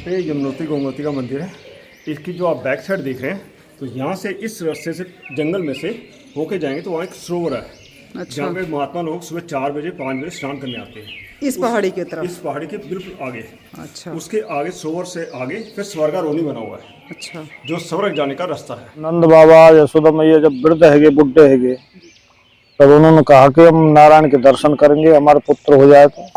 पे यमुनोत्री गोमती का मंदिर है। इसकी जो आप बैक साइड देख रहे हैं, तो यहाँ से इस रास्ते से जंगल में से होके जाएंगे तो वहाँ एक सरोवर है। अच्छा। जहाँ पे महात्मा लोग सुबह 4 बजे 5 बजे स्नान करने आते हैं। इस पहाड़ी की तरफ? इस पहाड़ी के बिल्कुल आगे। अच्छा। उसके आगे सरोवर से आगे फिर स्वर्गारोहणी बना हुआ है। अच्छा। जो स्वर्ग जाने का रास्ता है। नंद बाबा यशोदा मैया जब वृद्ध है बुढ़े है तब उन्होंने कहा कि हम नारायण के दर्शन करेंगे, हमारा पुत्र हो जाए तो।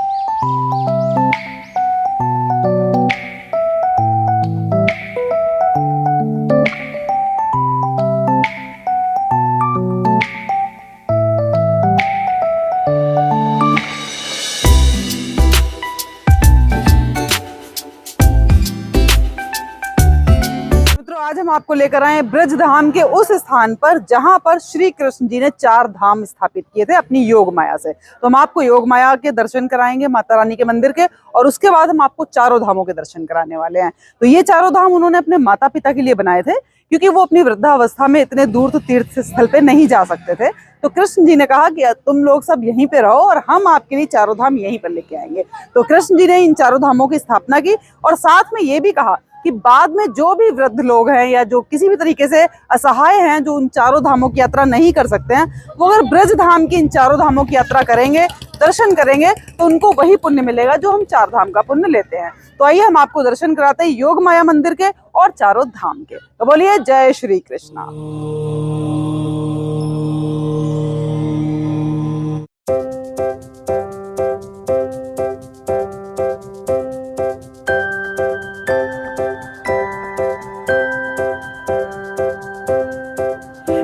आज हम आपको लेकर आए ब्रज धाम के उस स्थान पर जहां पर श्री कृष्ण जी ने 4 धाम स्थापित किए थे अपनी योग माया से। तो हम आपको योग माया के दर्शन कराएंगे, माता रानी के मंदिर के, और उसके बाद हम आपको चारों धामों के दर्शन कराने वाले हैं। तो ये चारों धाम उन्होंने अपने माता पिता के लिए बनाए थे, क्योंकि वो अपनी वृद्धावस्था में इतने दूर तो तीर्थ स्थल पे नहीं जा सकते थे। तो कृष्ण जी ने कहा कि तुम लोग सब यहीं पे रहो और हम आपके लिए चारों धाम यहीं पर लेके आएंगे। तो कृष्ण जी ने इन चारों धामों की स्थापना की, और साथ में ये भी कहा कि बाद में जो भी वृद्ध लोग हैं या जो किसी भी तरीके से असहाय हैं, जो उन चारों धामों की यात्रा नहीं कर सकते हैं, वो अगर ब्रज धाम की इन चारों धामों की यात्रा करेंगे, दर्शन करेंगे, तो उनको वही पुण्य मिलेगा जो हम 4 धाम का पुण्य लेते हैं। तो आइए हम आपको दर्शन कराते हैं योग माया मंदिर के और चारों धाम के। तो बोलिए जय श्री कृष्णा।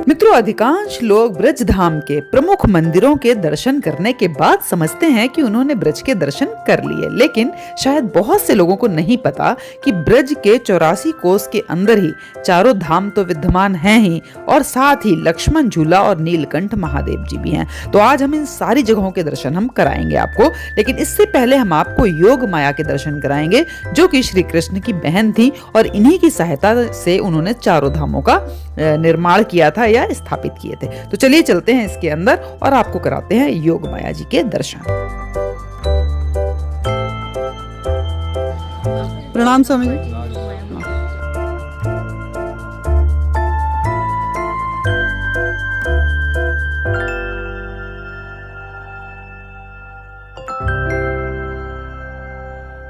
मित्रों, अधिकांश लोग ब्रज धाम के प्रमुख मंदिरों के दर्शन करने के बाद समझते हैं कि उन्होंने ब्रज के दर्शन कर लिए, लेकिन शायद बहुत से लोगों को नहीं पता कि ब्रज के 84 कोस के अंदर ही चारों धाम तो विद्यमान हैं ही, और साथ ही लक्ष्मण झूला और नीलकंठ महादेव जी भी हैं। तो आज हम इन सारी जगहों के दर्शन हम कराएंगे आपको, लेकिन इससे पहले हम आपको योग माया के दर्शन कराएंगे, जो कि श्री कृष्ण की बहन थी, और इन्हीं की सहायता से उन्होंने चारों धामों का निर्माण किया था या स्थापित किए थे। तो चलिए चलते हैं इसके अंदर और आपको कराते हैं योग माया जी के दर्शन। प्रणाम स्वामी जी।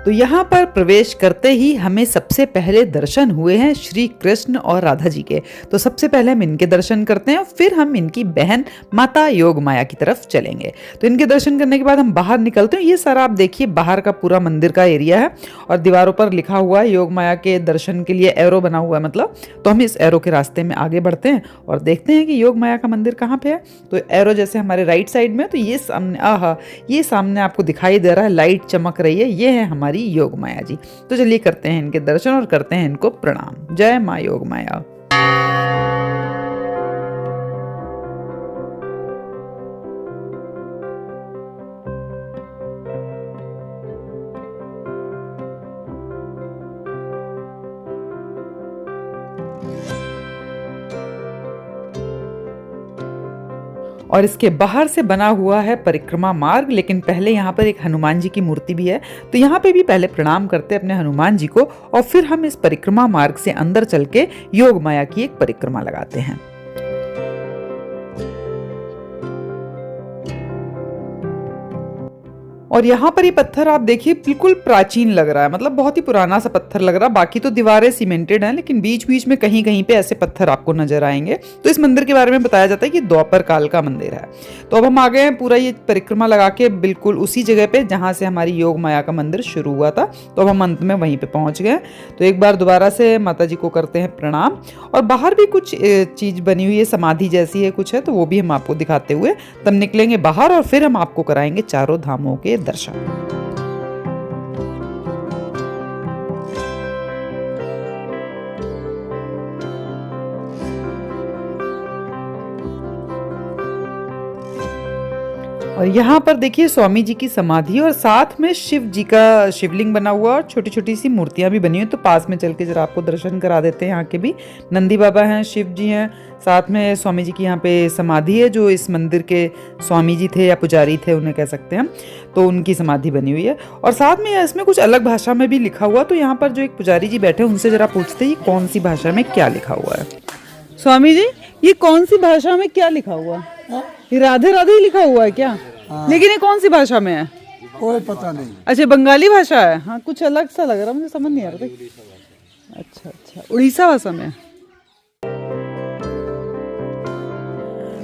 तो यहाँ पर प्रवेश करते ही हमें सबसे पहले दर्शन हुए हैं श्री कृष्ण और राधा जी के। तो सबसे पहले हम इनके दर्शन करते हैं, फिर हम इनकी बहन माता योग माया की तरफ चलेंगे। तो इनके दर्शन करने के बाद हम बाहर निकलते हैं। ये सारा आप देखिए बाहर का पूरा मंदिर का एरिया है, और दीवारों पर लिखा हुआ है योग माया के दर्शन के लिए एरो बना हुआ है, मतलब। तो हम इस एरो के रास्ते में आगे बढ़ते हैं और देखते हैं कि योग माया का मंदिर कहाँ पे है। तो एरो जैसे हमारे राइट साइड में, तो ये सामने, ये सामने आपको दिखाई दे रहा है, लाइट चमक रही है, ये है हमारी योग माया जी। तो चलिए करते हैं इनके दर्शन और करते हैं इनको प्रणाम। जय मां योग माया। और इसके बाहर से बना हुआ है परिक्रमा मार्ग, लेकिन पहले यहाँ पर एक हनुमान जी की मूर्ति भी है। तो यहाँ पे भी पहले प्रणाम करते हैं अपने हनुमान जी को, और फिर हम इस परिक्रमा मार्ग से अंदर चल के योग माया की एक परिक्रमा लगाते हैं। और यहाँ पर ये पत्थर आप देखिए बिल्कुल प्राचीन लग रहा है, मतलब बहुत ही पुराना सा पत्थर लग रहा है। बाकी तो दीवारें सीमेंटेड हैं, लेकिन बीच बीच में कहीं कहीं पे ऐसे पत्थर आपको नजर आएंगे। तो इस मंदिर के बारे में बताया जाता है कि द्वापर काल का मंदिर है। तो अब हम आ गए हैं पूरा ये परिक्रमा लगा के बिल्कुल उसी जगह पे जहाँ से हमारी योग माया का मंदिर शुरू हुआ था। तो अब हम अंत में वहीं पे पहुंच गए। तो एक बार दोबारा से माता जी को करते हैं प्रणाम, और बाहर भी कुछ चीज बनी हुई है, समाधि जैसी है कुछ है, तो वो भी हम आपको दिखाते हुए तब निकलेंगे बाहर, और फिर हम आपको कराएंगे चारों धामों के दर्शन। और यहाँ पर देखिए स्वामी जी की समाधि और साथ में शिव जी का शिवलिंग बना हुआ और छोटी छोटी सी मूर्तियां भी बनी हुई। तो पास में चल के जरा आपको दर्शन करा देते हैं। यहाँ के भी नंदी बाबा हैं, शिव जी हैं, साथ में स्वामी जी की यहाँ पे समाधि है, जो इस मंदिर के स्वामी जी थे या पुजारी थे उन्हें कह सकते हैं हम, तो उनकी समाधि बनी हुई है। और साथ में इसमें कुछ अलग भाषा में भी लिखा हुआ। तो यहाँ पर जो एक पुजारी जी बैठे हैं उनसे जरा पूछते हैं ये कौन सी भाषा में क्या लिखा हुआ है। स्वामी जी ये कौन सी भाषा में क्या लिखा हुआ है? ये राधे राधे ही लिखा हुआ है क्या? लेकिन ये कौन सी भाषा में है? कोई पता नहीं। अच्छा बंगाली भाषा है। हाँ कुछ अलग सा लग रहा है, मुझे समझ नहीं आ रहा था। अच्छा उड़ीसा भाषा में।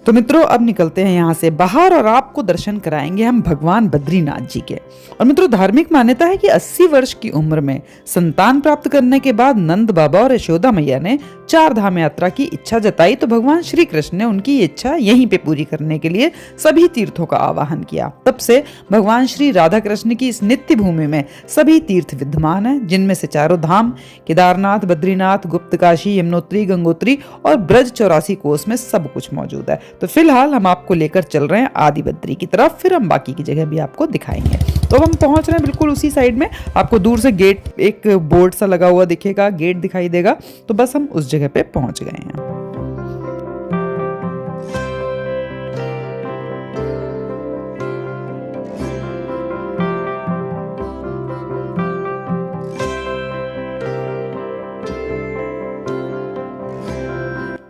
तो मित्रों अब निकलते हैं यहाँ से बाहर और आपको दर्शन कराएंगे हम भगवान बद्रीनाथ जी के। और मित्रों धार्मिक मान्यता है कि 80 वर्ष की उम्र में संतान प्राप्त करने के बाद नंद बाबा और यशोदा मैया ने 4 धाम यात्रा की इच्छा जताई। तो भगवान श्री कृष्ण ने उनकी इच्छा यहीं पे पूरी करने के लिए सभी तीर्थों का आवाहन किया। तब से भगवान श्री राधा कृष्ण की इस नित्य भूमि में सभी तीर्थ विद्यमान हैं, जिनमें से 4 धाम केदारनाथ, बद्रीनाथ, गुप्तकाशी, यमुनोत्री, गंगोत्री और ब्रज 84 कोस में सब कुछ मौजूद है। तो फिलहाल हम आपको लेकर चल रहे हैं आदि बद्री की तरफ, फिर हम बाकी की जगह भी आपको दिखाएंगे। तो हम पहुंच रहे हैं बिल्कुल उसी साइड में। आपको दूर से गेट, एक बोर्ड सा लगा हुआ दिखेगा, गेट दिखाई देगा। तो बस हम उस जगह पे पहुंच गए हैं।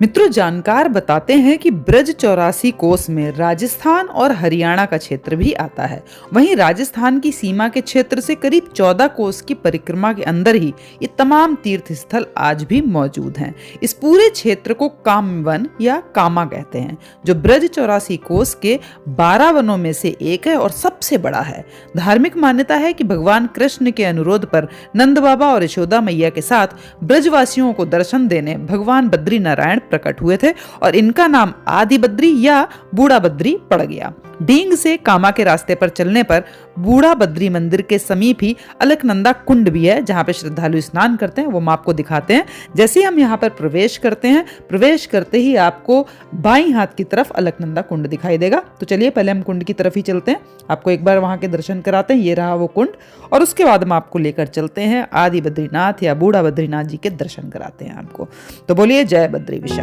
मित्रों जानकार बताते हैं कि ब्रज 84 कोस में राजस्थान और हरियाणा का क्षेत्र भी आता है। वहीं राजस्थान की सीमा के क्षेत्र से करीब 14 कोस की परिक्रमा के अंदर ही ये तमाम तीर्थ स्थल आज भी मौजूद हैं। इस पूरे क्षेत्र को कामवन या कामा कहते हैं, जो ब्रज 84 कोस के 12 वनों में से एक है और सबसे बड़ा है। धार्मिक मान्यता है कि भगवान कृष्ण के अनुरोध पर नंद बाबा और यशोदा मैया के साथ ब्रजवासियों को दर्शन देने भगवान बद्री नारायण प्रकट हुए थे और इनका नाम आदि बद्री या बूढ़ा बद्री पड़ गया। डींग से कामा के रास्ते पर चलने पर बूढ़ा बद्री मंदिर के समीप ही अलकनंदा कुंड भी है, जहां पे श्रद्धालु स्नान करते हैं। वो हम आपको दिखाते हैं। जैसे ही हम यहाँ पर प्रवेश करते हैं, प्रवेश करते ही आपको बाईं हाथ की तरफ अलकनंदा कुंड दिखाई देगा। तो चलिए पहले हम कुंड की तरफ ही चलते हैं, आपको एक बार वहां के दर्शन कराते हैं। ये रहा वो कुंड और उसके बाद हम आपको लेकर चलते हैं आदि बद्रीनाथ या बूढ़ा बद्रीनाथ जी के दर्शन कराते हैं आपको। तो बोलिए जय बद्री विशाल।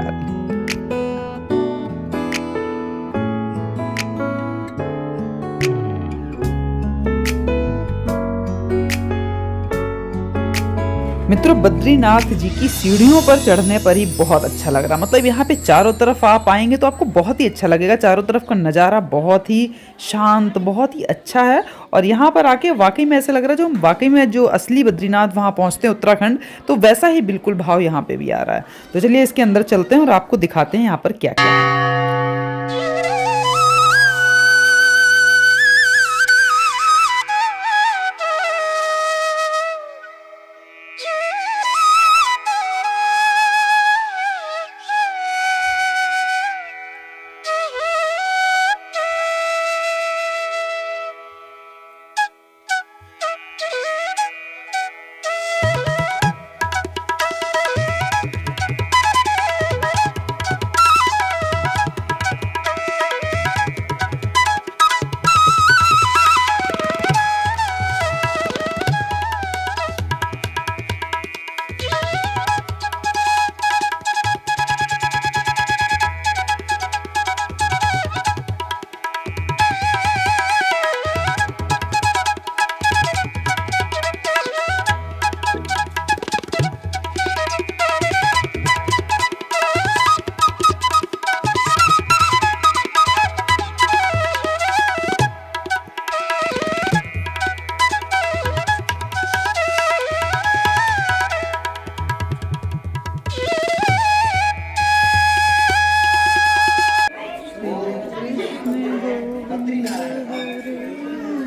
मित्रों बद्रीनाथ जी की सीढ़ियों पर चढ़ने पर ही बहुत अच्छा लग रहा, मतलब यहाँ पे चारों तरफ आप आएंगे तो आपको बहुत ही अच्छा लगेगा। चारों तरफ का नज़ारा बहुत ही शांत, बहुत ही अच्छा है। और यहाँ पर आके वाकई में ऐसा लग रहा है जो हम वाकई में जो असली बद्रीनाथ वहाँ पहुँचते हैं उत्तराखंड, तो वैसा ही बिल्कुल भाव यहाँ पे भी आ रहा है। तो चलिए इसके अंदर चलते हैं और आपको दिखाते हैं यहाँ पर क्या क्या है।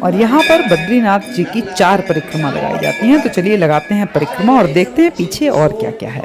और यहाँ पर बद्रीनाथ जी की 4 परिक्रमा लगाई जाती हैं। तो चलिए लगाते हैं परिक्रमा और देखते हैं पीछे और क्या क्या है।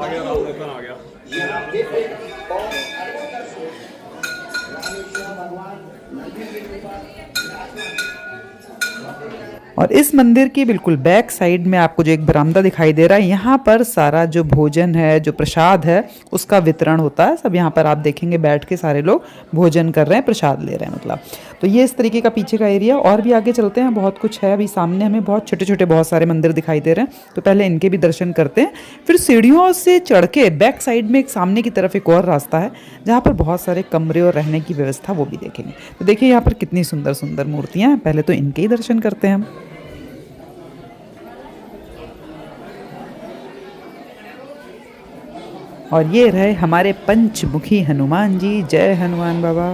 और इस मंदिर की बिल्कुल बैक साइड में आपको जो एक बरामदा दिखाई दे रहा है, यहाँ पर सारा जो भोजन है, जो प्रसाद है, उसका वितरण होता है। सब यहाँ पर आप देखेंगे बैठ के सारे लोग भोजन कर रहे हैं, प्रसाद ले रहे हैं मतलब। तो ये इस तरीके का पीछे का एरिया। और भी आगे चलते हैं, बहुत कुछ है। अभी सामने हमें बहुत छोटे छोटे बहुत सारे मंदिर दिखाई दे रहे हैं, तो पहले इनके भी दर्शन करते हैं। फिर सीढ़ियों से चढ़ के बैक साइड में एक सामने की तरफ एक और रास्ता है, जहाँ पर बहुत सारे कमरे और रहने की व्यवस्था वो भी देखेंगे। तो देखिए यहाँ पर कितनी सुंदर सुंदर मूर्तियाँ हैं। पहले तो इनके ही दर्शन करते हैं हम। और ये रहे हमारे पंचमुखी हनुमान जी। जय हनुमान बाबा।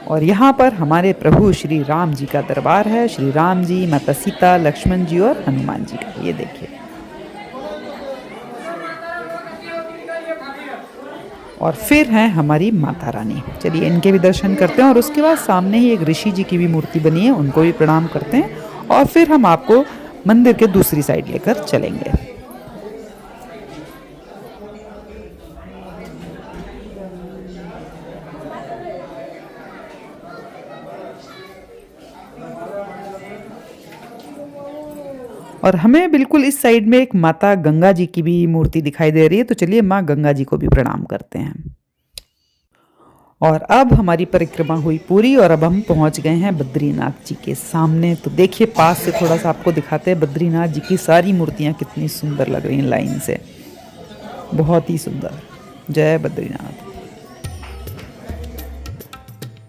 और यहाँ पर हमारे प्रभु श्री राम जी का दरबार है। श्री राम जी, माता सीता, लक्ष्मण जी और हनुमान जी का। ये देखिए। और फिर है हमारी माता रानी। चलिए इनके भी दर्शन करते हैं। और उसके बाद सामने ही एक ऋषि जी की भी मूर्ति बनी है, उनको भी प्रणाम करते हैं। और फिर हम आपको मंदिर के दूसरी साइड लेकर चलेंगे। और हमें बिल्कुल इस साइड में एक माता गंगा जी की भी मूर्ति दिखाई दे रही है। तो चलिए माँ गंगा जी को भी प्रणाम करते हैं। और अब हमारी परिक्रमा हुई पूरी और अब हम पहुंच गए हैं बद्रीनाथ जी के सामने। तो देखिए पास से थोड़ा सा आपको दिखाते हैं बद्रीनाथ जी की सारी मूर्तियां कितनी सुंदर लग रही हैं लाइन से, बहुत ही सुंदर। जय बद्रीनाथ।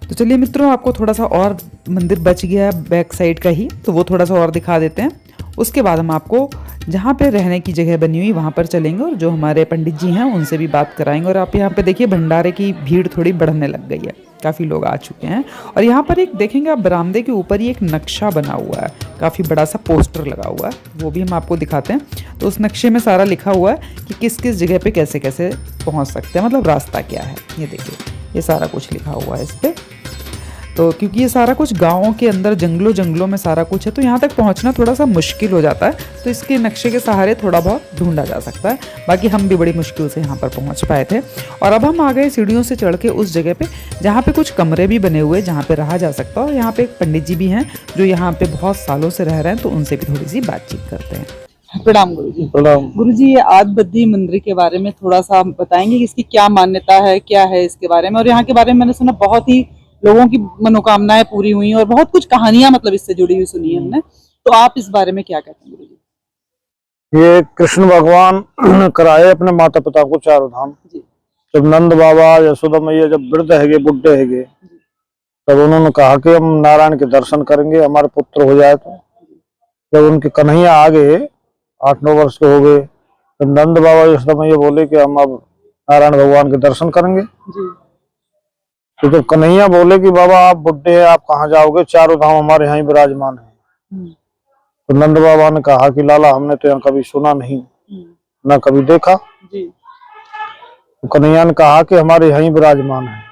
तो चलिए मित्रों, आपको थोड़ा सा और मंदिर बच गया बैक साइड का ही, तो वो थोड़ा सा और दिखा देते हैं। उसके बाद हम आपको जहाँ पे रहने की जगह बनी हुई वहाँ पर चलेंगे और जो हमारे पंडित जी हैं उनसे भी बात कराएंगे। और आप यहाँ पे देखिए भंडारे की भीड़ थोड़ी बढ़ने लग गई है, काफ़ी लोग आ चुके हैं। और यहाँ पर एक देखेंगे आप बरामदे के ऊपर ही एक नक्शा बना हुआ है, काफ़ी बड़ा सा पोस्टर लगा हुआ है, वो भी हम आपको दिखाते हैं। तो उस नक्शे में सारा लिखा हुआ है कि किस किस जगह पे कैसे कैसे पहुँच सकते हैं, मतलब रास्ता क्या है। ये देखिए ये सारा कुछ लिखा हुआ है इस पर। तो क्योंकि ये सारा कुछ गाँवों के अंदर जंगलों में सारा कुछ है, तो यहाँ तक पहुँचना थोड़ा सा मुश्किल हो जाता है। तो इसके नक्शे के सहारे थोड़ा बहुत ढूंढा जा सकता है। बाकी हम भी बड़ी मुश्किल से यहाँ पर पहुँच पाए थे। और अब हम आ गए सीढ़ियों से चढ़ के उस जगह पे जहाँ पे कुछ कमरे भी बने हुए, जहाँ पे रहा जा सकता है। और यहाँ पे एक पंडित जी भी हैं जो यहाँ पे बहुत सालों से रह रहे हैं, तो उनसे भी थोड़ी सी बातचीत करते हैं। प्रणाम गुरु जी। प्रणाम। गुरु जी, ये आदि बद्री मंदिर के बारे में थोड़ा सा बताएंगे कि इसकी क्या मान्यता है, क्या है इसके बारे में। और यहाँ के बारे में मैंने सुना बहुत ही लोगों की मनोकामनाएं पूरी हुई और बहुत कुछ कहानियां मतलब इससे जुड़ी हुई सुनी है हमने। तो आप इस बारे में क्या कहते हैं गुरु जी? ये कृष्ण भगवान कराए अपने माता पिता को चारों धाम। जब नंद बाबा यशोदा मैया जब वृद्ध हैगे, बुढ़े हैगे, तब उन्होंने कहा कि हम नारायण के दर्शन करेंगे, हमारे पुत्र हो जाए। तो जब उनके कन्हैया आ गए, 8-9 वर्ष के हो गए, तब नंद बाबा यशोदा मैया बोले कि हम अब नारायण भगवान के दर्शन करेंगे। तो जब कन्हैया बोले कि बाबा आप बुढ़े हैं, आप कहाँ जाओगे, चारों धाम हमारे यहाँ ही विराजमान है। तो नंद बाबा ने कहा कि लाला हमने तो यहाँ कभी सुना नहीं, ना कभी देखा। तो कन्हैया ने कहा कि हमारे यहाँ ही विराजमान है।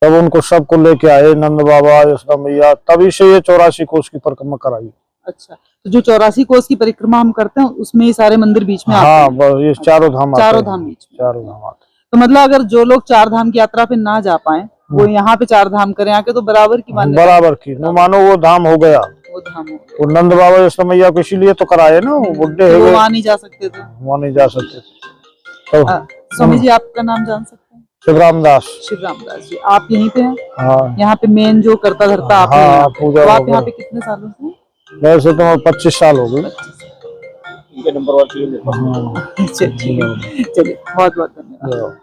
तब उनको सबको लेके आए नंद बाबा यशोदा मैया, तभी से ये 84 कोस की परिक्रमा कराई। अच्छा, तो जो 84 कोस की परिक्रमा हम करते हैं उसमें ये सारे मंदिर बीच में आते हैं? हाँ, ये चारों धाम आते हैं। चारों धाम बीच में। चारों धाम आते। तो मतलब अगर जो लोग 4 धाम की यात्रा पे ना जा पाए, वो यहाँ पे 4 धाम करें आके, तो बराबर की मान्यता? बराबर की, न मानो वो धाम हो गया। वो धाम हो गया। वो नंद बाबा यशोदा मैया को इसीलिए तो कराए ना, वो बुढ़े तो वहाँ नहीं जा सकते थे? वहाँ नहीं जा सकते थे। तो स्वामी जी आपका नाम जान सकते हैं? शिवराम दास। शिवराम दास जी, आप यहीं पे हैं? हाँ। यहाँ पे मेन जो करता धरता आप हाँ, हैं। पूजा। तो आप यहाँ पे कितने सालों से? वैसे तो 25 साल हो गए। चलिए बहुत बहुत धन्यवाद।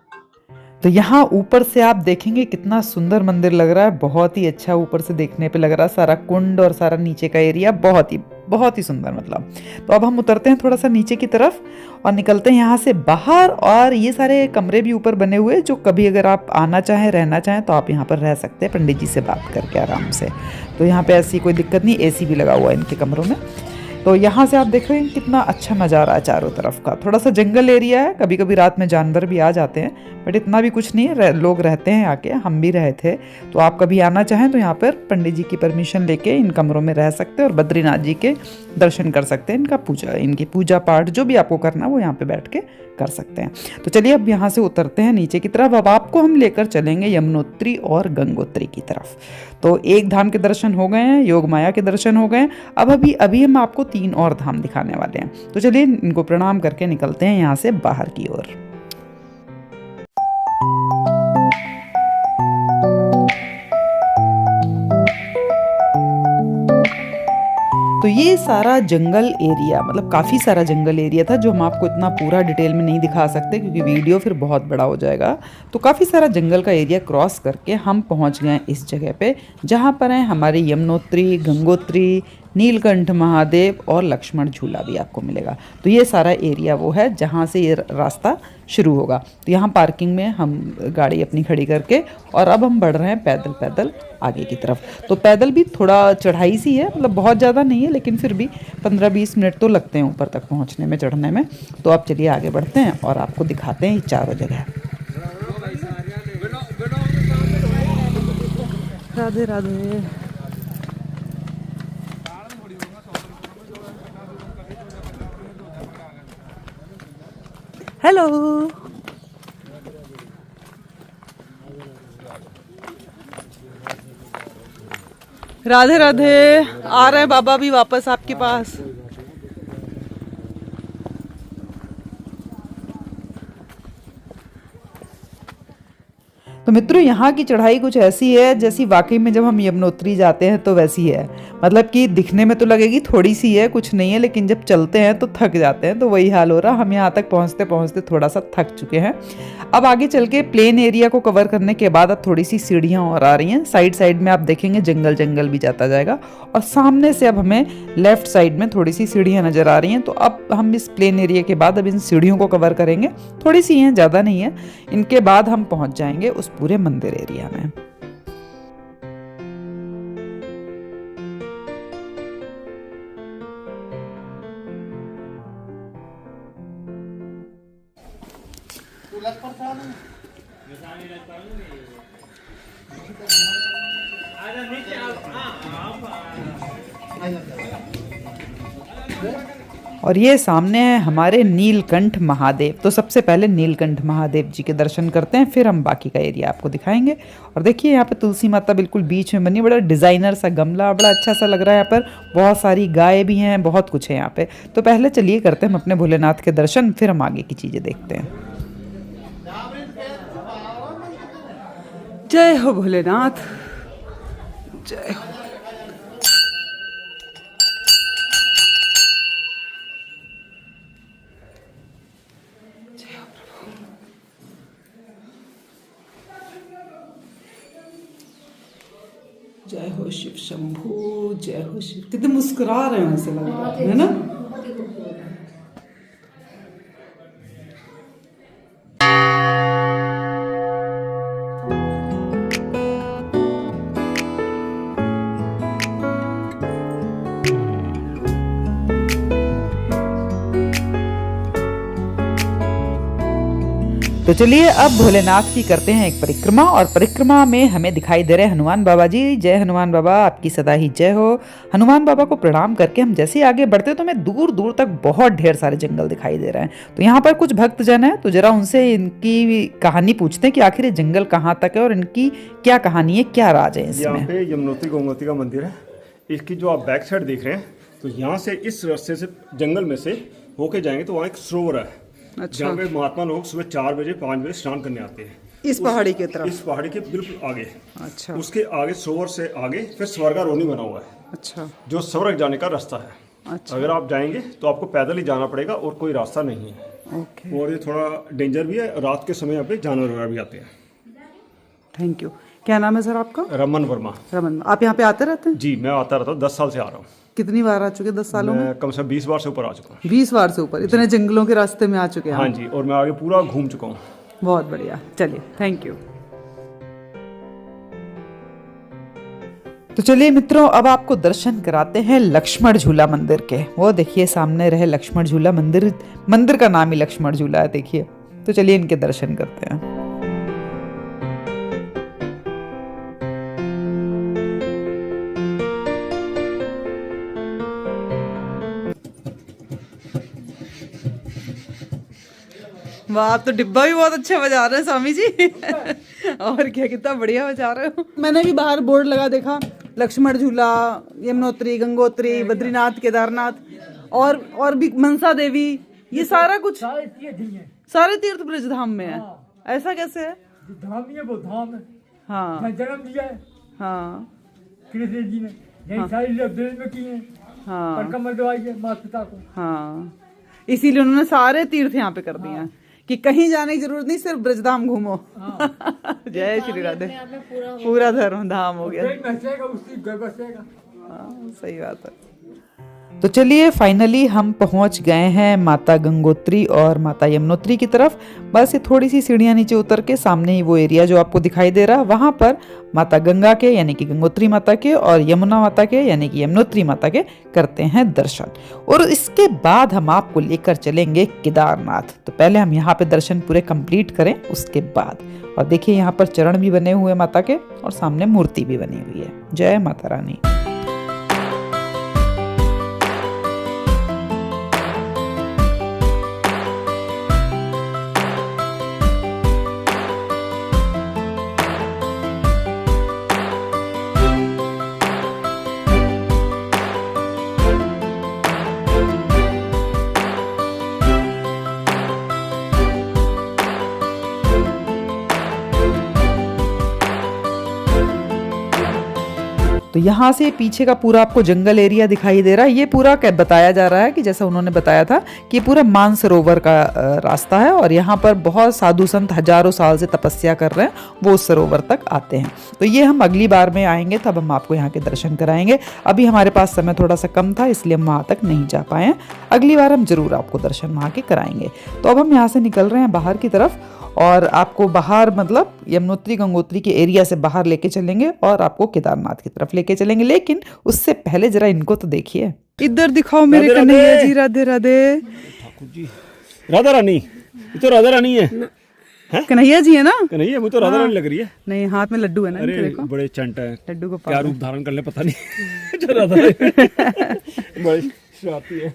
तो यहाँ ऊपर से आप देखेंगे कितना सुंदर मंदिर लग रहा है, बहुत ही अच्छा ऊपर से देखने पे लग रहा है। सारा कुंड और सारा नीचे का एरिया बहुत ही सुंदर मतलब। तो अब हम उतरते हैं थोड़ा सा नीचे की तरफ और निकलते हैं यहाँ से बाहर। और ये सारे कमरे भी ऊपर बने हुए, जो कभी अगर आप आना चाहें, रहना चाहें, तो आप यहाँ पर रह सकते हैं पंडित जी से बात करके आराम से। तो यहाँ पे ऐसी कोई दिक्कत नहीं, एसी भी लगा हुआ है इनके कमरों में। तो यहाँ से आप देख रहे हैं कितना अच्छा नज़ारा है चारों तरफ का। थोड़ा सा जंगल एरिया है, कभी कभी रात में जानवर भी आ जाते हैं, बट इतना भी कुछ नहीं है, लोग रहते हैं आके, हम भी रहे थे। तो आप कभी आना चाहें तो यहाँ पर पंडित जी की परमिशन लेके इन कमरों में रह सकते हैं और बद्रीनाथ जी के दर्शन कर सकते हैं। इनकी पूजा पाठ जो भी आपको करना है वो यहाँ पे बैठ के कर सकते हैं। तो चलिए अब यहाँ से उतरते हैं नीचे की तरफ। अब आपको हम लेकर चलेंगे यमुनोत्री और गंगोत्री की तरफ। तो एक धाम के दर्शन हो गए हैं, योग माया के दर्शन हो गए हैं। अब अभी हम आपको 3 और धाम दिखाने वाले हैं। तो चलिए इनको प्रणाम करके निकलते हैं यहाँ से बाहर की ओर। तो ये सारा जंगल एरिया, मतलब काफ़ी सारा जंगल एरिया था, जो हम आपको इतना पूरा डिटेल में नहीं दिखा सकते क्योंकि वीडियो फिर बहुत बड़ा हो जाएगा। तो काफ़ी सारा जंगल का एरिया क्रॉस करके हम पहुंच गए इस जगह पे, जहां पर है हमारी यमुनोत्री, गंगोत्री, नीलकंठ महादेव और लक्ष्मण झूला भी आपको मिलेगा। तो ये सारा एरिया वो है जहाँ से ये रास्ता शुरू होगा। तो यहाँ पार्किंग में हम गाड़ी अपनी खड़ी करके और अब हम बढ़ रहे हैं पैदल पैदल आगे की तरफ। तो पैदल भी थोड़ा चढ़ाई सी है, मतलब बहुत ज़्यादा नहीं है, लेकिन फिर भी 15-20 मिनट तो लगते हैं ऊपर तक पहुँचने में, चढ़ने में। तो अब चलिए आगे बढ़ते हैं और आपको दिखाते हैं ये चारों जगह। राधे राधे। हेलो, राधे राधे। आ रहे हैं बाबा भी वापस आपके पास। तो मित्रों, यहाँ की चढ़ाई कुछ ऐसी है जैसी वाकई में जब हम यमुनोत्री जाते हैं तो वैसी है। मतलब कि दिखने में तो लगेगी थोड़ी सी है, कुछ नहीं है, लेकिन जब चलते हैं तो थक जाते हैं। तो वही हाल हो रहा, हम यहाँ तक पहुँचते पहुँचते थोड़ा सा थक चुके हैं। अब आगे चल के प्लेन एरिया को कवर करने के बाद अब थोड़ी सी सीढ़ियाँ और आ रही हैं। साइड साइड में आप देखेंगे जंगल भी जाता जाएगा, और सामने से अब हमें लेफ्ट साइड में थोड़ी सी सीढ़ियाँ नज़र आ रही हैं। तो अब हम इस प्लेन एरिया के बाद अब इन सीढ़ियों को कवर करेंगे, थोड़ी सी हैं, ज़्यादा नहीं है। इनके बाद हम पहुँच जाएंगे उस पूरे मंदिर एरिया में। और ये सामने है हमारे नीलकंठ महादेव। तो सबसे पहले नीलकंठ महादेव जी के दर्शन करते हैं, फिर हम बाकी का एरिया आपको दिखाएंगे। और देखिए यहाँ पे तुलसी माता बिल्कुल बीच में बनी, बड़ा डिज़ाइनर सा गमला, बड़ा अच्छा सा लग रहा है। यहाँ पर बहुत सारी गाय भी हैं, बहुत कुछ है यहाँ पे। तो पहले चलिए करते हैं हम अपने भोलेनाथ के दर्शन, फिर हम आगे की चीज़ें देखते हैं। जय हो भोलेनाथ, जय हो। जय हो शिव शंभू, जय हो शिव। कितने मुस्कुरा रहे हैं, ऐसे लग रहा है ना। तो चलिए अब भोलेनाथ की करते हैं एक परिक्रमा, और परिक्रमा में हमें दिखाई दे रहे हैं हनुमान बाबा जी। जय हनुमान बाबा, आपकी सदा ही जय हो। हनुमान बाबा को प्रणाम करके हम जैसे आगे बढ़ते तो हमें दूर दूर तक बहुत ढेर सारे जंगल दिखाई दे रहे हैं। तो यहाँ पर कुछ भक्तजन है, तो जरा उनसे इनकी कहानी पूछते हैं कि आखिर ये जंगल कहाँ तक है और इनकी क्या कहानी है, क्या राज है इसमें। यहाँ पे यमुनोत्री गंगोत्री का मंदिर है। इसकी जो आप बैक साइड देख रहे हैं, तो यहाँ से इस रास्ते से जंगल में से होके जाएंगे तो वहाँ एक सरोवर है। अच्छा। जहाँ पे महात्मा लोग सुबह 4 बजे 5 बजे स्नान करने आते हैं। इस पहाड़ी की तरफ? इस पहाड़ी के बिल्कुल आगे। अच्छा। उसके आगे सरोवर से आगे फिर स्वर्गारोहणी बना हुआ है। अच्छा। जो स्वर्ग जाने का रास्ता है। अच्छा। अगर आप जाएंगे तो आपको पैदल ही जाना पड़ेगा और कोई रास्ता नहीं है। ओके। और ये थोड़ा डेंजर भी है, रात के समय यहाँ पे जानवर वगैरह भी आते हैं। Thank you. क्या नाम है सर आपका? रमन वर्मा। रमन, आप यहाँ पे आते रहते हैं? जी, मैं आता रहता हूँ, 10 साल से आ रहा हूँ। कितनी बार आ चुके 10 सालों में? मैं कम से कम 20 बार से ऊपर आ चुका हूँ। 20 बार से ऊपर, इतने जंगलों के रास्ते में आ चुके हैं? हाँ जी, और मैं आगे पूरा घूम चुका हूँ। बहुत बढ़िया, चलिए थैंक यू। तो चलिए मित्रों, अब आपको दर्शन कराते हैं लक्ष्मण झूला मंदिर के। वो देखिए सामने रहे लक्ष्मण झूला मंदिर, मंदिर का नाम ही लक्ष्मण झूला है, देखिए। तो चलिए इनके दर्शन करते हैं। वाह, आप तो डिब्बा भी बहुत अच्छा बजा रहे हैं स्वामी जी। और क्या, कितना बढ़िया बजा रहे हो। मैंने भी बाहर बोर्ड लगा देखा, लक्ष्मण झूला, यमुनोत्री, गंगोत्री, बद्रीनाथ, केदारनाथ और भी मनसा देवी, ये सारा कुछ सारे तीर्थ ब्रजधाम में है। ऐसा कैसे है? धाम ही है वो, धाम है। हाँ जहाँ जन्म दिया है हाँ कृष्ण जी ने, यही सारी ब्रज में की है, हाँ परिक्रमा करवाई है माता पिता को। हाँ, इसीलिए उन्होंने सारे तीर्थ यहाँ पे कर दिए हैं कि कहीं जाने की जरूरत नहीं, सिर्फ ब्रजधाम घूमो। जय श्री राधे। पूरा धर्म धाम हो गया। बसेगा उसकी घर बसेगा। हाँ, सही बात है। तो चलिए फाइनली हम पहुंच गए हैं माता गंगोत्री और माता यमुनोत्री की तरफ। बस ये थोड़ी सी सीढ़ियां नीचे उतर के सामने ही वो एरिया जो आपको दिखाई दे रहा है, वहां पर माता गंगा के यानी कि गंगोत्री माता के और यमुना माता के यानी कि यमुनोत्री माता के करते हैं दर्शन। और इसके बाद हम आपको लेकर चलेंगे केदारनाथ। तो पहले हम यहाँ पे दर्शन पूरे कंप्लीट करें, उसके बाद। और देखिए यहाँ पर चरण भी बने हुए माता के और सामने मूर्ति भी बनी हुई है। जय माता रानी। तो यहाँ से पीछे का पूरा आपको जंगल एरिया दिखाई दे रहा है। ये पूरा बताया जा रहा है कि जैसा उन्होंने बताया था कि पूरा मानसरोवर का रास्ता है और यहाँ पर बहुत साधु संत हजारों साल से तपस्या कर रहे हैं, वो उस सरोवर तक आते हैं। तो ये हम अगली बार में आएंगे तब हम आपको यहाँ के दर्शन कराएंगे। अभी हमारे पास समय थोड़ा सा कम था, इसलिए हम वहाँ तक नहीं जा पाए हैं। अगली बार हम जरूर आपको दर्शन वहाँ के कराएंगे। तो अब हम यहाँ से निकल रहे हैं बाहर की तरफ और आपको बाहर मतलब यमुनोत्री गंगोत्री के एरिया से बाहर लेके चलेंगे और आपको केदारनाथ की तरफ लेके चलेंगे। लेकिन उससे पहले जरा इनको तो देखिए, इधर दिखाओ मेरे कन्हैया जी। राधे राधे। ठाकुर जी, राधा रानी, ये तो राधा रानी है। कन्हैया जी है ना? कन्हैया, मुझे तो राधा रानी लग रही है। नहीं, हाथ में लड्डू है ना। अरे देखो बड़े चंट है, लड्डू को क्या रूप धारण कर ले पता नहीं। जो राधा रानी बड़ी शरारती है।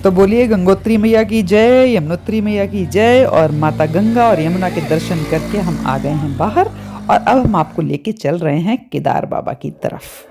तो बोलिए गंगोत्री मैया की जय, यमुनोत्री मैया की जय। और माता गंगा और यमुना के दर्शन करके हम आ गए हैं बाहर और अब हम आपको लेके चल रहे हैं केदार बाबा की तरफ।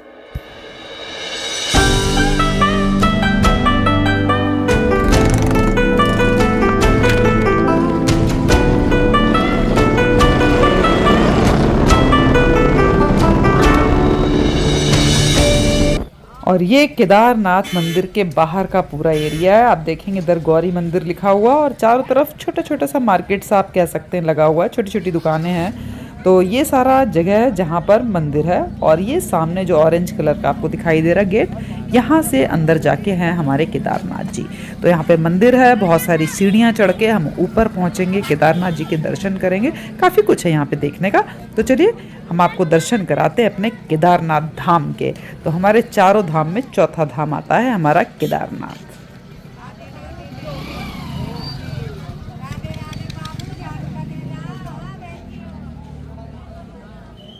और ये केदारनाथ मंदिर के बाहर का पूरा एरिया है। आप देखेंगे इधर गौरी मंदिर लिखा हुआ और चारों तरफ छोटा छोटा सा मार्केट सा आप कह सकते हैं लगा हुआ है, छोटी छोटी दुकानें हैं। तो ये सारा जगह है जहाँ पर मंदिर है। और ये सामने जो ऑरेंज कलर का आपको दिखाई दे रहा गेट, यहाँ से अंदर जाके हैं हमारे केदारनाथ जी। तो यहाँ पे मंदिर है, बहुत सारी सीढ़ियाँ चढ़ के हम ऊपर पहुँचेंगे, केदारनाथ जी के दर्शन करेंगे। काफ़ी कुछ है यहाँ पे देखने का। तो चलिए हम आपको दर्शन कराते हैं अपने केदारनाथ धाम के। तो हमारे चारों धाम में चौथा धाम आता है हमारा केदारनाथ।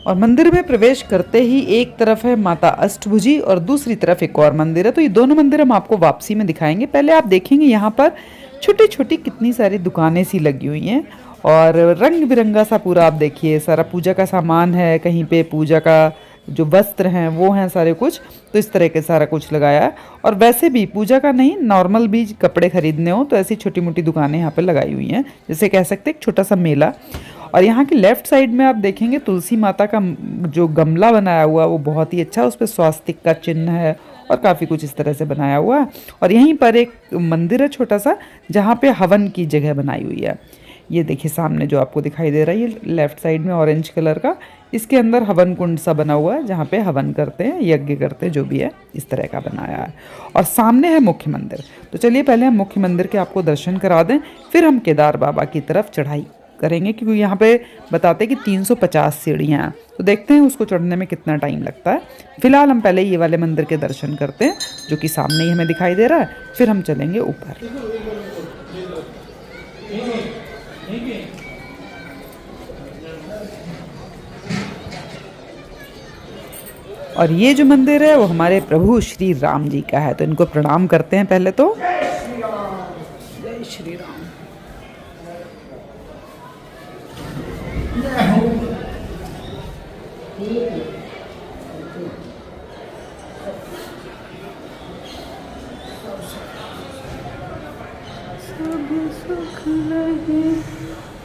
और मंदिर में प्रवेश करते ही एक तरफ है माता अष्टभुजी और दूसरी तरफ एक और मंदिर है। तो ये दोनों मंदिर हम आपको वापसी में दिखाएंगे। पहले आप देखेंगे यहाँ पर छोटी छोटी कितनी सारी दुकानें सी लगी हुई हैं और रंग बिरंगा सा पूरा आप देखिए, सारा पूजा का सामान है, कहीं पे पूजा का जो वस्त्र हैं वो हैं सारे कुछ। तो इस तरह के सारा कुछ लगाया है। और वैसे भी पूजा का नहीं, नॉर्मल भी कपड़े खरीदने हो तो ऐसी छोटी मोटी दुकानें यहाँ पे लगाई हुई हैं, जैसे कह सकते हैं एक छोटा सा मेला। और यहाँ की लेफ्ट साइड में आप देखेंगे तुलसी माता का जो गमला बनाया हुआ वो बहुत ही अच्छा, उस पर स्वास्तिक का चिन्ह है और काफ़ी कुछ इस तरह से बनाया हुआ है। और यहीं पर एक मंदिर है छोटा सा जहाँ पे हवन की जगह बनाई हुई है। ये देखिए सामने जो आपको दिखाई दे रहा है, ये लेफ्ट साइड में ऑरेंज कलर का, इसके अंदर हवन कुंड सा बना हुआ है जहाँ पे हवन करते हैं, यज्ञ करते हैं, जो भी है इस तरह का बनाया है। और सामने है मुख्य मंदिर। तो चलिए पहले हम मुख्य मंदिर के आपको दर्शन करा दें, फिर हम केदार बाबा की तरफ चढ़ाई करेंगे, क्योंकि यहाँ पे बताते हैं कि 350 सीढ़ियाँ हैं। तो देखते हैं उसको चढ़ने में कितना टाइम लगता है। फिलहाल हम पहले ये वाले मंदिर के दर्शन करते हैं जो कि सामने ही हमें दिखाई दे रहा है, फिर हम चलेंगे ऊपर। और ये जो मंदिर है वो हमारे प्रभु श्री राम जी का है, तो इनको प्रणाम करते हैं पहले तो। जय श्री राम।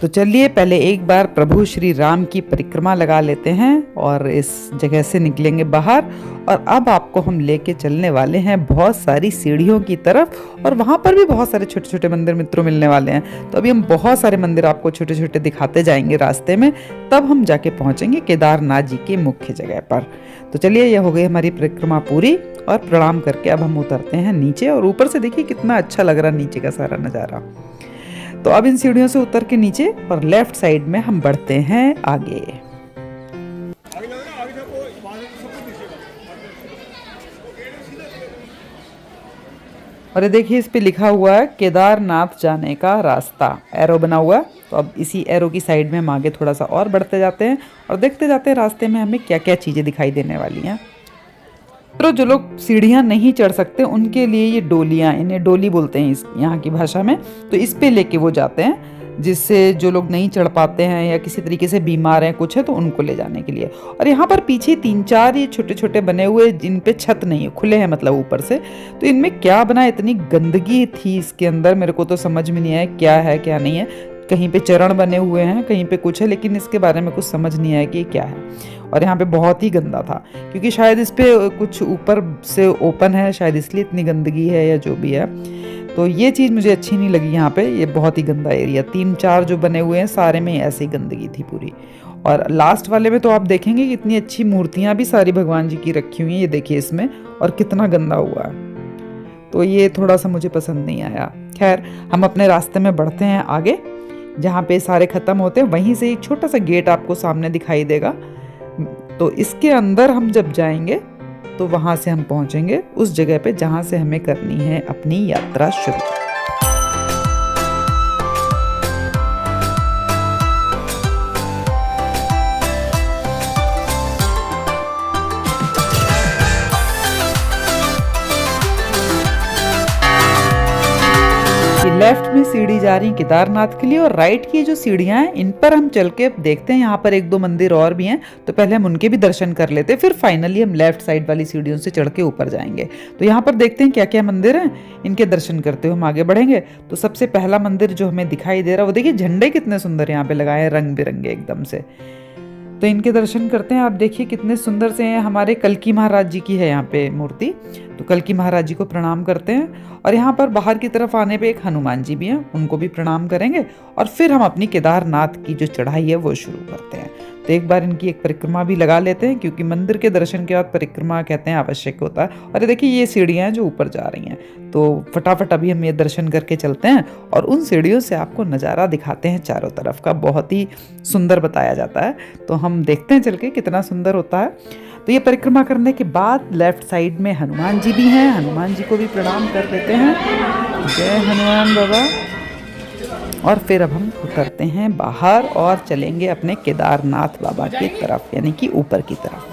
तो चलिए पहले एक बार प्रभु श्री राम की परिक्रमा लगा लेते हैं और इस जगह से निकलेंगे बाहर। और अब आपको हम लेके चलने वाले हैं बहुत सारी सीढ़ियों की तरफ, और वहाँ पर भी बहुत सारे छोटे छोटे मंदिर मित्रों मिलने वाले हैं। तो अभी हम बहुत सारे मंदिर आपको छोटे छोटे दिखाते जाएंगे रास्ते में, तब हम जाके पहुँचेंगे केदारनाथ जी के मुख्य जगह पर। तो चलिए, यह हो गई हमारी परिक्रमा पूरी, और प्रणाम करके अब हम उतरते हैं नीचे। और ऊपर से देखिए कितना अच्छा लग रहा है नीचे का सारा नज़ारा। तो अब इन सीढ़ियों से उतर के नीचे और लेफ्ट साइड में हम बढ़ते हैं आगे। और ये देखिए इस पे लिखा हुआ है केदारनाथ जाने का रास्ता, एरो बना हुआ है। तो अब इसी एरो की साइड में हम आगे थोड़ा सा और बढ़ते जाते हैं और देखते जाते हैं रास्ते में हमें क्या क्या चीज़ें दिखाई देने वाली हैं। तो जो लोग सीढ़ियाँ नहीं चढ़ सकते उनके लिए ये डोलियाँ, इन्हें डोली बोलते हैं इस यहाँ की भाषा में, तो इस पे लेके वो जाते हैं, जिससे जो लोग नहीं चढ़ पाते हैं या किसी तरीके से बीमार हैं कुछ है तो उनको ले जाने के लिए। और यहाँ पर पीछे 3-4 ये छोटे छोटे बने हुए जिन पे छत नहीं है, खुले हैं मतलब ऊपर से। तो इनमें क्या बना, इतनी गंदगी थी इसके अंदर, मेरे को तो समझ में नहीं आया क्या है क्या नहीं है। कहीं पे चरण बने हुए हैं, कहीं पे कुछ है, लेकिन इसके बारे में कुछ समझ नहीं आया कि क्या है। और यहाँ पे बहुत ही गंदा था, क्योंकि शायद इस पे कुछ ऊपर से ओपन है, शायद इसलिए इतनी गंदगी है या जो भी है। तो ये चीज़ मुझे अच्छी नहीं लगी यहाँ पे, ये बहुत ही गंदा एरिया। 3-4 जो बने हुए हैं सारे में ऐसी गंदगी थी पूरी। और लास्ट वाले में तो आप देखेंगे कि इतनी अच्छी मूर्तियाँ भी सारी भगवान जी की रखी हुई हैं, ये देखिए इसमें, और कितना गंदा हुआ है। तो ये थोड़ा सा मुझे पसंद नहीं आया। खैर, हम अपने रास्ते में बढ़ते हैं आगे, जहाँ पे सारे ख़त्म होते हैं वहीं से एक छोटा सा गेट आपको सामने दिखाई देगा। तो इसके अंदर हम जब जाएंगे तो वहाँ से हम पहुँचेंगे उस जगह पे जहाँ से हमें करनी है अपनी यात्रा शुरू। लेफ्ट में सीढ़ी जा रही केदारनाथ के लिए, और राइट की जो सीढ़ियां हैं इन पर हम चल के देखते हैं। यहाँ पर 1-2 मंदिर और भी हैं, तो पहले हम उनके भी दर्शन कर लेते हैं, फिर फाइनली हम लेफ्ट साइड वाली सीढ़ियों से चढ़ के ऊपर जाएंगे। तो यहाँ पर देखते हैं क्या क्या मंदिर हैं, इनके दर्शन करते हुए हम आगे बढ़ेंगे। तो सबसे पहला मंदिर जो हमें दिखाई दे रहा है वो देखिए, झंडे कितने सुंदर यहाँ पे लगाए हैं, रंग बिरंगे एकदम से। तो इनके दर्शन करते हैं। आप देखिए कितने सुंदर से हैं, हमारे कल्की महाराज जी की है यहाँ पे मूर्ति। तो कल्की महाराज जी को प्रणाम करते हैं। और यहाँ पर बाहर की तरफ आने पे एक हनुमान जी भी हैं, उनको भी प्रणाम करेंगे। और फिर हम अपनी केदारनाथ की जो चढ़ाई है वो शुरू करते हैं। तो एक बार इनकी एक परिक्रमा भी लगा लेते हैं, क्योंकि मंदिर के दर्शन के बाद परिक्रमा कहते हैं आवश्यक होता है। और ये देखिए ये सीढ़ियाँ हैं जो ऊपर जा रही हैं, तो फटाफट अभी हम ये दर्शन करके चलते हैं और उन सीढ़ियों से आपको नज़ारा दिखाते हैं चारों तरफ का, बहुत ही सुंदर बताया जाता है। तो हम देखते हैं चल के कितना सुंदर होता है। तो ये परिक्रमा करने के बाद लेफ्ट साइड में हनुमान जी भी हैं, हनुमान जी को भी प्रणाम कर देते हैं। जय हनुमान बाबा। और फिर अब हम उतरते हैं बाहर और चलेंगे अपने केदारनाथ बाबा की तरफ, यानी कि ऊपर की तरफ।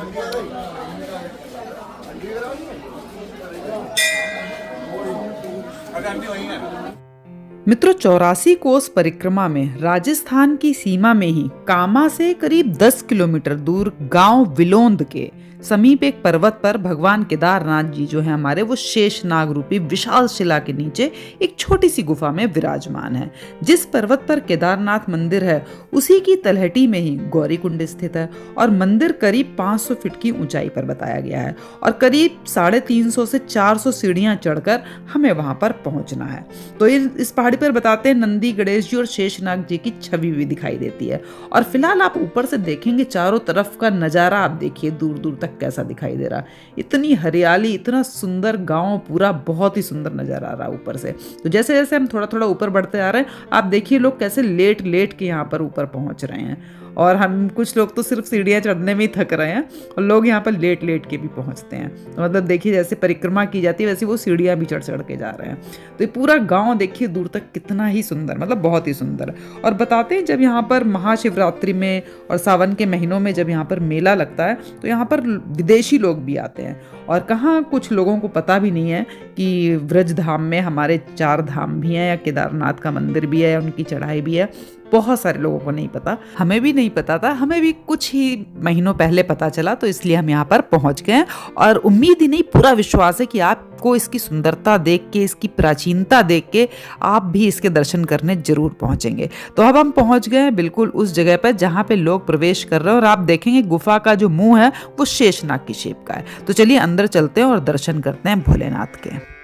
मित्रों, 84 कोस परिक्रमा में राजस्थान की सीमा में ही कामा से करीब 10 किलोमीटर दूर गांव विलोंद के समीप एक पर्वत पर भगवान केदारनाथ जी जो है हमारे, वो शेषनाग रूपी विशाल शिला के नीचे एक छोटी सी गुफा में विराजमान है। जिस पर्वत पर केदारनाथ मंदिर है उसी की तलहटी में ही गौरी कुंड स्थित है, और मंदिर करीब 500 फीट की ऊंचाई पर बताया गया है, और करीब 350 से 400 सीढ़ियां चढ़कर हमें वहां पर पहुंचना है। तो इस पहाड़ी पर बताते हैं नंदी, गणेश जी और शेषनाग जी की छवि भी दिखाई देती है। और फिलहाल आप ऊपर से देखेंगे चारों तरफ का नजारा, आप देखिए दूर दूर तक कैसा दिखाई दे रहा, इतनी हरियाली, इतना सुंदर गांव पूरा, बहुत ही सुंदर नजर आ रहा है ऊपर से। तो जैसे जैसे हम थोड़ा थोड़ा ऊपर बढ़ते आ रहे हैं, आप देखिए लोग कैसे लेट लेट के यहाँ पर ऊपर पहुंच रहे हैं। और हम कुछ लोग तो सिर्फ सीढ़ियाँ चढ़ने में ही थक रहे हैं और लोग यहाँ पर लेट लेट के भी पहुँचते हैं। तो मतलब देखिए जैसे परिक्रमा की जाती है वैसे वो सीढ़ियाँ भी चढ़ चढ़ के जा रहे हैं। तो ये पूरा गाँव देखिए दूर तक कितना ही सुंदर, मतलब बहुत ही सुंदर। और बताते हैं जब यहाँ पर महाशिवरात्रि में और सावन के महीनों में जब यहाँ पर मेला लगता है तो यहाँ पर विदेशी लोग भी आते हैं। और कहाँ कुछ लोगों को पता भी नहीं है कि व्रज धाम में हमारे 4 धाम भी हैं, या केदारनाथ का मंदिर भी है, उनकी चढ़ाई भी है। बहुत सारे लोगों को नहीं पता, हमें भी नहीं पता था, हमें भी कुछ ही महीनों पहले पता चला, तो इसलिए हम यहाँ पर पहुँच गए। और उम्मीद ही नहीं, पूरा विश्वास है कि आपको इसकी सुंदरता देख के, इसकी प्राचीनता देख के आप भी इसके दर्शन करने जरूर पहुँचेंगे। तो अब हम पहुँच गए हैं बिल्कुल उस जगह पर जहाँ पे लोग प्रवेश कर रहे हैं, और आप देखेंगे गुफा का जो मुंह है वो शेषनाग की शेप का है। तो चलिए अंदर चलते हैं और दर्शन करते हैं भोलेनाथ के।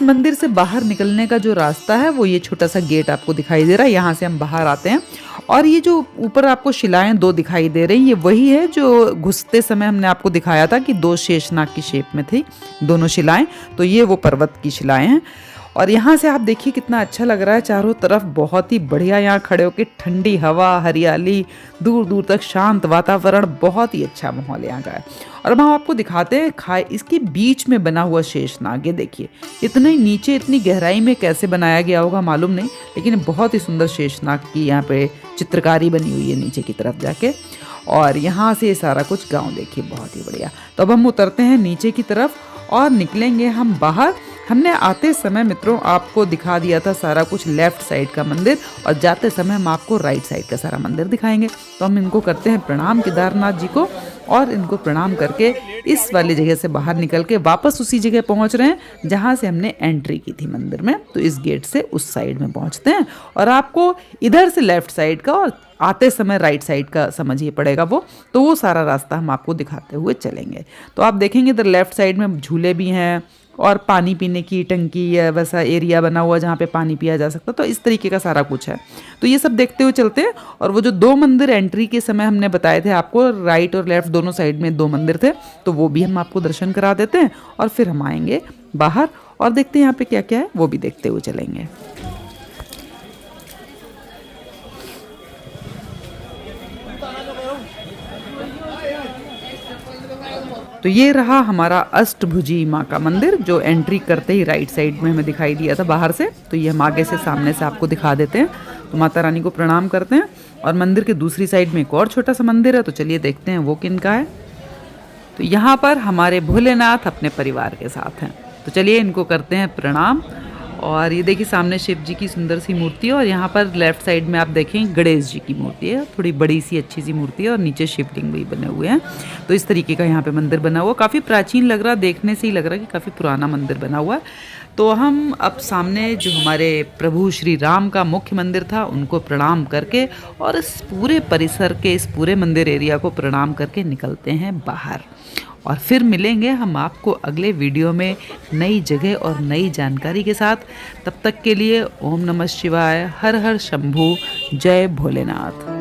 मंदिर से बाहर निकलने का जो रास्ता है वो ये छोटा सा गेट आपको दिखाई दे रहा है, यहाँ से हम बाहर आते हैं। और ये जो ऊपर आपको शिलाएं 2 दिखाई दे रही, ये वही है जो घुसते समय हमने आपको दिखाया था कि 2 शेषनाग की शेप में थी दोनों शिलाएं। तो ये वो पर्वत की शिलाएं हैं। और यहाँ से आप देखिए कितना अच्छा लग रहा है, चारों तरफ बहुत ही बढ़िया, यहाँ खड़े होकर ठंडी हवा, हरियाली, दूर दूर तक शांत वातावरण, बहुत ही अच्छा माहौल यहाँ का है। और अब हम आपको दिखाते हैं इसके बीच में बना हुआ शेषनाग। ये देखिए इतने नीचे, इतनी गहराई में कैसे बनाया गया होगा मालूम नहीं, लेकिन बहुत ही सुंदर शेषनाग की यहाँ पे चित्रकारी बनी हुई है नीचे की तरफ जाके। और यहाँ से सारा कुछ गाँव देखिए बहुत ही बढ़िया। तो अब हम उतरते हैं नीचे की तरफ और निकलेंगे हम बाहर। हमने आते समय मित्रों आपको दिखा दिया था सारा कुछ लेफ्ट साइड का मंदिर, और जाते समय हम आपको राइट साइड का सारा मंदिर दिखाएंगे। तो हम इनको करते हैं प्रणाम केदारनाथ जी को, और इनको प्रणाम करके इस वाली जगह से बाहर निकल के वापस उसी जगह पहुंच रहे हैं जहां से हमने एंट्री की थी मंदिर में। तो इस गेट से उस साइड में पहुंचते हैं, और आपको इधर से लेफ्ट साइड का और आते समय राइट साइड का समझिए पड़ेगा तो वो सारा रास्ता हम आपको दिखाते हुए चलेंगे। तो आप देखेंगे इधर लेफ्ट साइड में झूले भी हैं और पानी पीने की टंकी या वैसा एरिया बना हुआ जहाँ पे पानी पिया जा सकता, तो इस तरीके का सारा कुछ है। तो ये सब देखते हुए चलते हैं। और वो जो 2 मंदिर एंट्री के समय हमने बताए थे आपको, राइट और लेफ्ट दोनों साइड में 2 मंदिर थे, तो वो भी हम आपको दर्शन करा देते हैं। और फिर हम आएंगे बाहर और देखते हैं यहाँ पे क्या क्या है, वो भी देखते हुए चलेंगे। तो ये रहा हमारा अष्टभुजी माँ का मंदिर, जो एंट्री करते ही राइट साइड में हमें दिखाई दिया था बाहर से। तो ये हम आगे से सामने से आपको दिखा देते हैं। तो माता रानी को प्रणाम करते हैं। और मंदिर के दूसरी साइड में एक और छोटा सा मंदिर है, तो चलिए देखते हैं वो किन का है। तो यहाँ पर हमारे भोलेनाथ अपने परिवार के साथ हैं। तो चलिए इनको करते हैं प्रणाम। और ये देखिए सामने शिव जी की सुंदर सी मूर्ति है, और यहाँ पर लेफ्ट साइड में आप देखें गणेश जी की मूर्ति है, थोड़ी बड़ी सी अच्छी सी मूर्ति है, और नीचे शिवलिंग भी बने हुए हैं। तो इस तरीके का यहाँ पे मंदिर बना हुआ, काफ़ी प्राचीन लग रहा है, देखने से ही लग रहा है कि काफ़ी पुराना मंदिर बना हुआ है। तो हम अब सामने जो हमारे प्रभु श्री राम का मुख्य मंदिर था उनको प्रणाम करके, और इस पूरे परिसर के, इस पूरे मंदिर एरिया को प्रणाम करके निकलते हैं बाहर। और फिर मिलेंगे हम आपको अगले वीडियो में नई जगह और नई जानकारी के साथ। तब तक के लिए ओम नमः शिवाय, हर हर शंभू, जय भोलेनाथ।